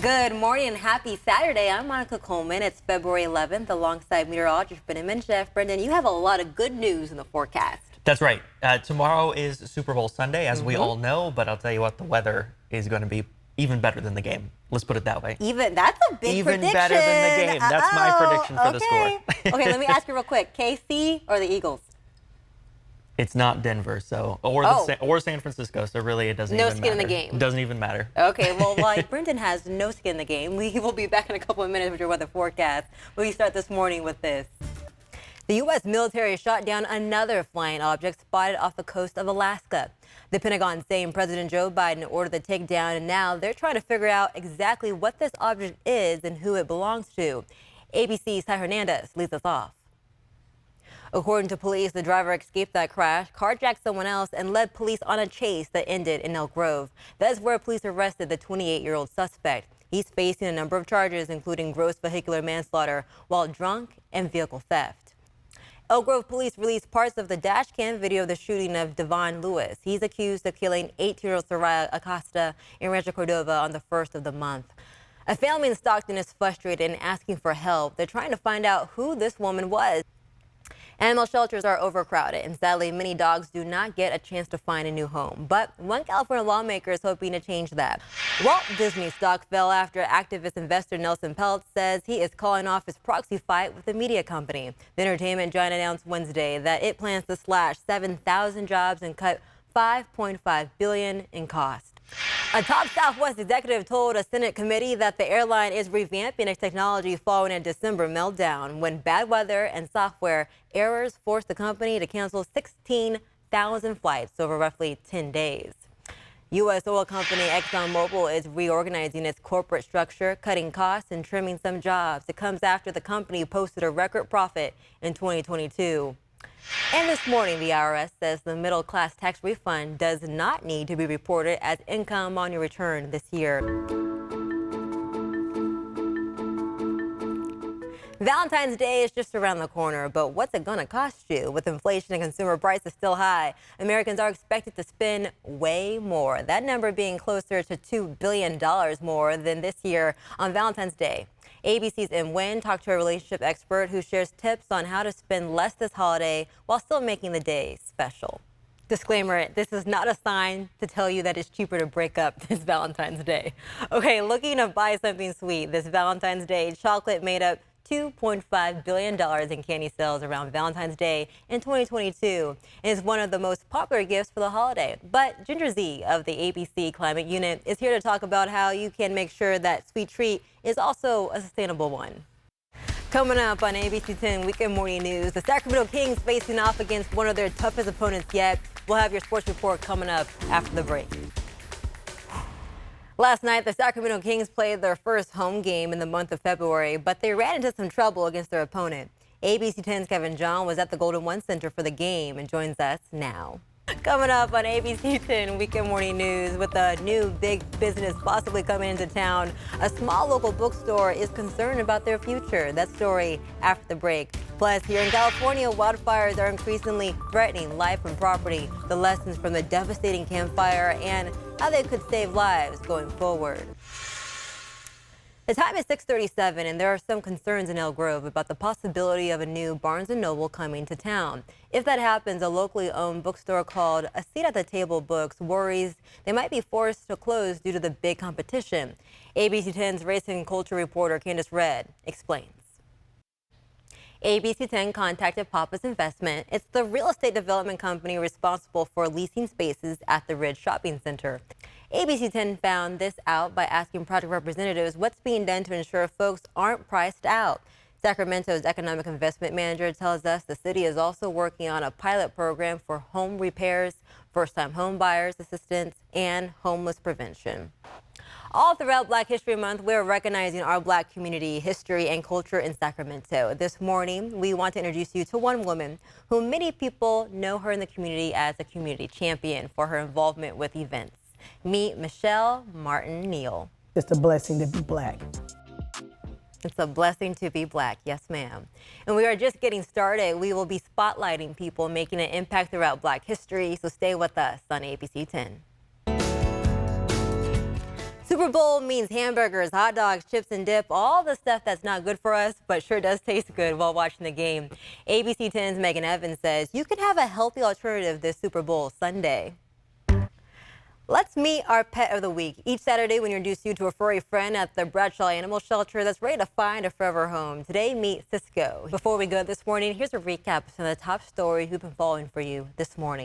Good morning and happy Saturday. I'm Monica Coleman. It's February 11th alongside meteorologist Brendan Minchef. Brendan, you have a lot of good news in the forecast. That's right. Tomorrow is Super Bowl Sunday, as we all know, but I'll tell you what, the weather is going to be even better than the game. Let's put it that way. That's a big prediction. Even better than the game. That's my prediction for the score. Okay, let me ask you real quick. KC or the Eagles? It's not Denver, or San Francisco, so really it doesn't no even matter. No skin in the game. It doesn't even matter. Okay, well, while Brendan has no skin in the game, we will be back in a couple of minutes with your weather forecast. We start this morning with this. The U.S. military shot down another flying object spotted off the coast of Alaska. The Pentagon saying President Joe Biden ordered the takedown, and now they're trying to figure out exactly what this object is and who it belongs to. ABC's Ty Hernandez leads us off. According to police, the driver escaped that crash, carjacked someone else, and led police on a chase that ended in Elk Grove. That's where police arrested the 28-year-old suspect. He's facing a number of charges, including gross vehicular manslaughter while drunk and vehicle theft. Elk Grove police released parts of the dash cam video of the shooting of Devon Lewis. He's accused of killing 18-year-old Soraya Acosta in Rancho Cordova on the 1st of the month. A family in Stockton is frustrated and asking for help. They're trying to find out who this woman was. Animal shelters are overcrowded, and sadly, many dogs do not get a chance to find a new home. But one California lawmaker is hoping to change that. Walt Disney stock fell after activist investor Nelson Peltz says he is calling off his proxy fight with the media company. The entertainment giant announced Wednesday that it plans to slash 7,000 jobs and cut $5.5 billion in costs. A top Southwest executive told a Senate committee that the airline is revamping its technology following a December meltdown when bad weather and software errors forced the company to cancel 16,000 flights over roughly 10 days. U.S. oil company ExxonMobil is reorganizing its corporate structure, cutting costs and trimming some jobs. It comes after the company posted a record profit in 2022. And this morning, the IRS says the middle-class tax refund does not need to be reported as income on your return this year. Valentine's Day is just around the corner, but what's it going to cost you? With inflation and consumer prices still high, Americans are expected to spend way more. That number being closer to $2 billion more than this year on Valentine's Day. ABC's Em Nguyen talked to a relationship expert who shares tips on how to spend less this holiday while still making the day special. Disclaimer, this is not a sign to tell you that it's cheaper to break up this Valentine's Day. Okay, looking to buy something sweet this Valentine's Day, chocolate made up $2.5 billion in candy sales around Valentine's Day in 2022. It is one of the most popular gifts for the holiday. But Ginger Z of the ABC Climate Unit is here to talk about how you can make sure that sweet treat is also a sustainable one. Coming up on ABC 10 Weekend Morning News, the Sacramento Kings facing off against one of their toughest opponents yet. We'll have your sports report coming up after the break. Last night, the Sacramento Kings played their first home game in the month of February, but they ran into some trouble against their opponent. ABC 10's Kevin John was at the Golden One Center for the game and joins us now. Coming up on ABC 10 Weekend Morning News, with a new big business possibly coming into town, a small local bookstore is concerned about their future. That story after the break. Plus, here in California, wildfires are increasingly threatening life and property, the lessons from the devastating Camp Fire, and how they could save lives going forward. The time is 6:37, and there are some concerns in Elk Grove about the possibility of a new Barnes & Noble coming to town. If that happens, a locally owned bookstore called A Seat at the Table Books worries they might be forced to close due to the big competition. ABC 10's race and culture reporter Candace Redd explains. ABC 10 contacted Pappas Investment. It's the real estate development company responsible for leasing spaces at the Ridge Shopping Center. ABC 10 found this out by asking project representatives what's being done to ensure folks aren't priced out. Sacramento's economic investment manager tells us the city is also working on a pilot program for home repairs, first-time home buyers assistance, and homeless prevention. All throughout Black History Month, we're recognizing our Black community, history, and culture in Sacramento. This morning, we want to introduce you to one woman who many people know her in the community as a community champion for her involvement with events. Meet Michelle Martin Neal. It's a blessing to be Black. It's a blessing to be Black, yes ma'am. And we are just getting started. We will be spotlighting people making an impact throughout Black history, so stay with us on ABC 10. Super Bowl means hamburgers, hot dogs, chips and dip, all the stuff that's not good for us, but sure does taste good while watching the game. ABC 10's Megan Evans says you can have a healthy alternative this Super Bowl Sunday. Let's meet our pet of the week. Each Saturday, we introduce you to a furry friend at the Bradshaw Animal Shelter that's ready to find a forever home. Today, meet Cisco. Before we go this morning, here's a recap of some of the top stories we've been following for you this morning.